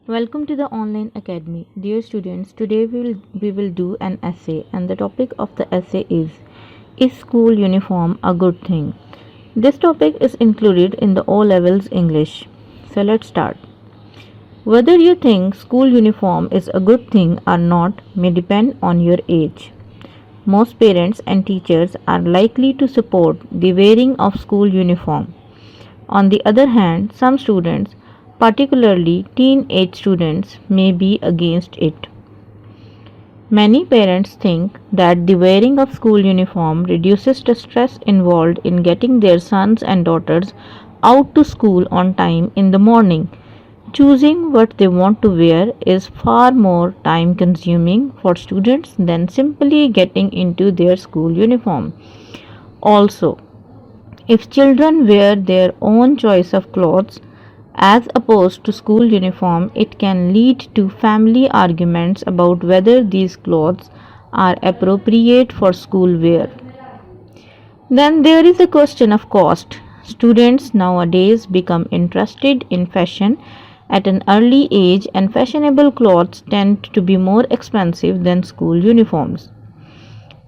Welcome to the online academy. Dear students, today we will do an essay and the topic of the essay is school uniform a good thing? This topic is included in the O levels English. So let's start. Whether you think school uniform is a good thing or not may depend on your age. Most parents and teachers are likely to support the wearing of school uniform. On the other hand, some students, particularly teenage students, may be against it. Many parents think that the wearing of school uniform reduces the stress involved in getting their sons and daughters out to school on time in the morning. Choosing what they want to wear is far more time consuming for students than simply getting into their school uniform. Also, if children wear their own choice of clothes as opposed to school uniform, it can lead to family arguments about whether these clothes are appropriate for school wear. Then there is the question of cost. Students nowadays become interested in fashion at an early age, and fashionable clothes tend to be more expensive than school uniforms.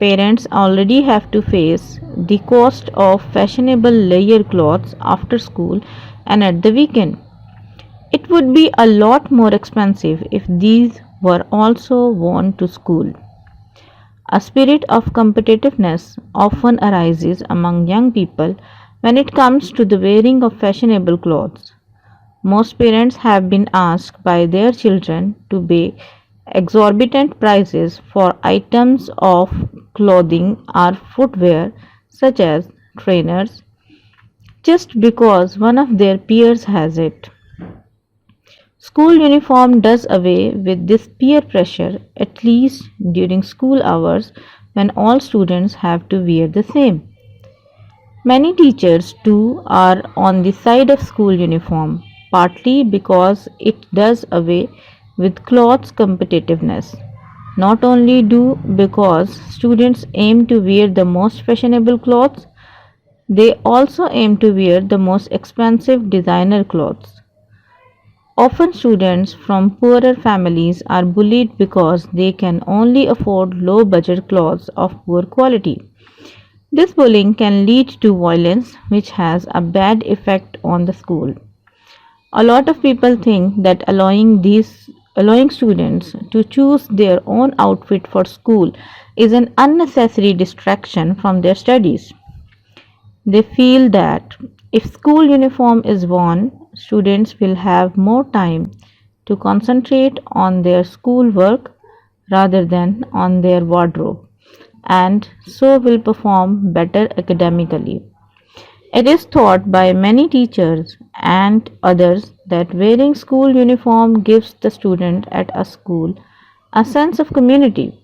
Parents already have to face the cost of fashionable layer clothes after school and at the weekend. It would be a lot more expensive if these were also worn to school. A spirit of competitiveness often arises among young people when it comes to the wearing of fashionable clothes. Most parents have been asked by their children to pay exorbitant prices for items of clothing or footwear such as trainers just because one of their peers has it. School uniform does away with this peer pressure, at least during school hours when all students have to wear the same. Many teachers too are on the side of school uniform, partly because it does away with clothes competitiveness. Not only do because students aim to wear the most fashionable clothes, they also aim to wear the most expensive designer clothes. Often students from poorer families are bullied because they can only afford low budget clothes of poor quality. This bullying can lead to violence, which has a bad effect on the school. A lot of people think that allowing students to choose their own outfit for school is an unnecessary distraction from their studies. They feel that if school uniform is worn, students will have more time to concentrate on their school work rather than on their wardrobe, and so will perform better academically. It is thought by many teachers and others that wearing school uniform gives the student at a school a sense of community.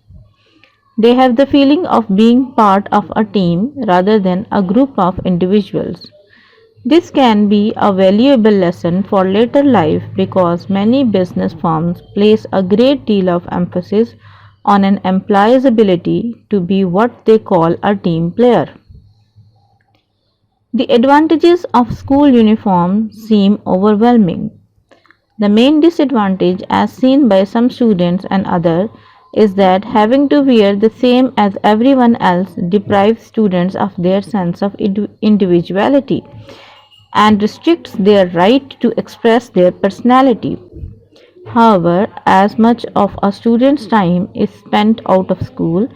They have the feeling of being part of a team rather than a group of individuals. This can be a valuable lesson for later life because many business firms place a great deal of emphasis on an employee's ability to be what they call a team player. The advantages of school uniform seem overwhelming. The main disadvantage, as seen by some students and others, is that having to wear the same as everyone else deprives students of their sense of individuality and restricts their right to express their personality. However, as much of a student's time is spent out of school,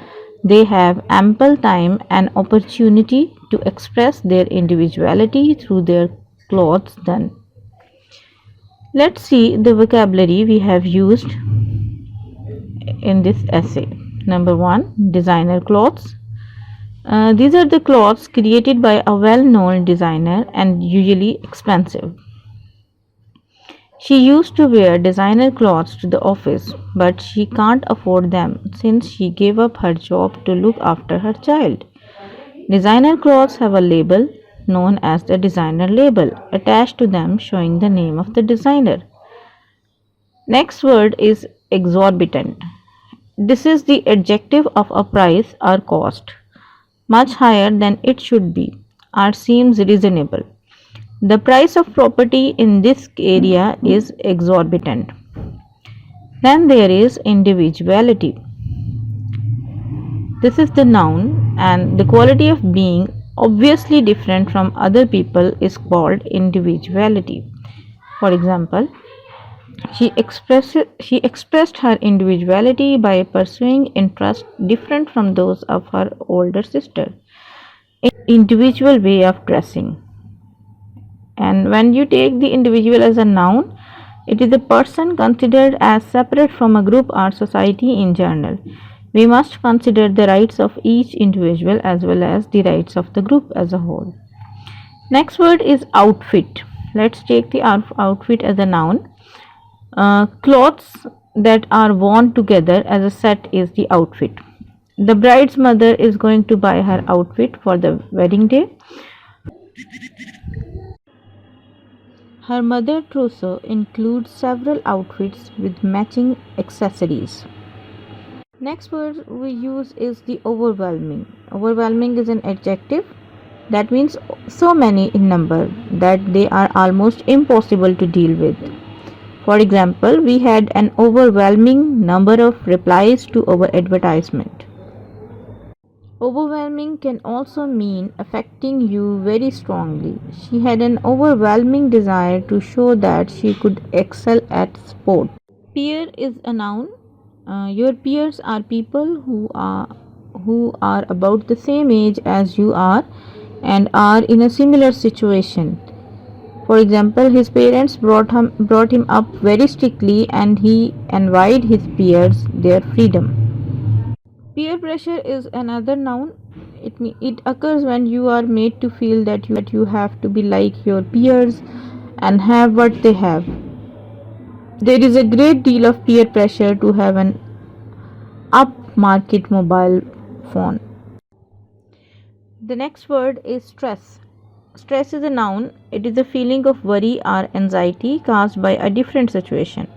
they have ample time and opportunity to express their individuality through their clothes then. Let's see the vocabulary we have used in this essay. Number one, designer clothes. These are the clothes created by a well known designer and usually expensive. She used to wear designer clothes to the office, but she can't afford them since she gave up her job to look after her child. Designer clothes have a label known as the designer label attached to them showing the name of the designer. Next word is exorbitant. This is the adjective of a price or cost, much higher than it should be or seems reasonable. The price of property in this area is exorbitant. Then there is individuality. This is the noun, and the quality of being obviously different from other people is called individuality. For example, she expressed her individuality by pursuing interests different from those of her older sister. Individual way of dressing. And when you take the individual as a noun, it is a person considered as separate from a group or society in general. We must consider the rights of each individual as well as the rights of the group as a whole. Next word is outfit. Let's take the outfit as a noun. Clothes that are worn together as a set is the outfit. The bride's mother is going to buy her outfit for the wedding day. Her mother trousseau includes several outfits with matching accessories. Next word we use is the overwhelming. Overwhelming is an adjective that means so many in number that they are almost impossible to deal with. For example, we had an overwhelming number of replies to our advertisement. Overwhelming can also mean affecting you very strongly. She had an overwhelming desire to show that she could excel at sport. Peer is a noun. Your peers are people who are about the same age as you are and are in a similar situation. For example, his parents brought him up very strictly and he envied his peers their freedom. Peer pressure is another noun. It occurs when you are made to feel that you have to be like your peers and have what they have. There is a great deal of peer pressure to have an upmarket mobile phone. The next word is stress. Stress is a noun. It is a feeling of worry or anxiety caused by a different situation.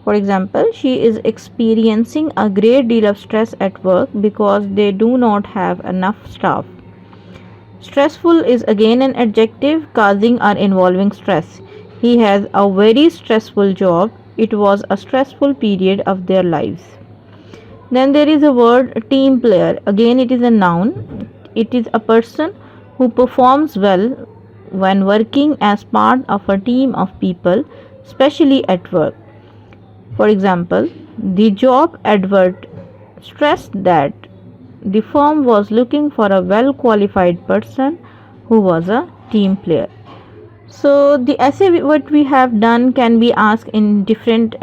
For example, she is experiencing a great deal of stress at work because they do not have enough staff. Stressful is again an adjective causing or involving stress. He has a very stressful job. It was a stressful period of their lives. Then there is a word team player. Again, it is a noun. It is a person who performs well when working as part of a team of people, especially at work. For example, the job advert stressed that the firm was looking for a well qualified person who was a team player. So, the essay what we have done can be asked in different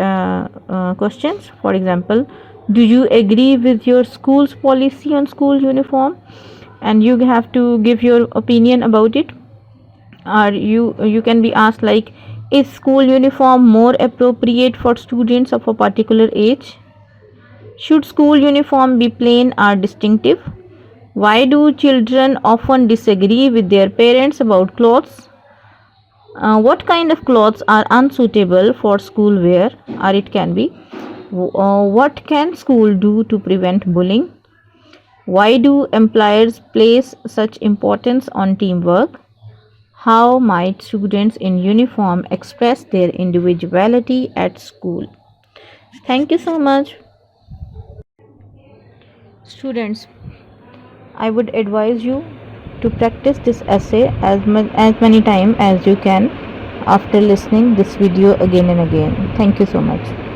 questions. For example, do you agree with your school's policy on school uniform? And you have to give your opinion about it. Or you can be asked like, is school uniform more appropriate for students of a particular age? Should school uniform be plain or distinctive? Why do children often disagree with their parents about clothes? What kind of clothes are unsuitable for school wear? Or it can be, what can school do to prevent bullying? Why do employers place such importance on teamwork? How might students in uniform express their individuality at school? Thank you so much. Students, I would advise you to practice this essay as many times as you can after listening this video again and again. Thank you so much.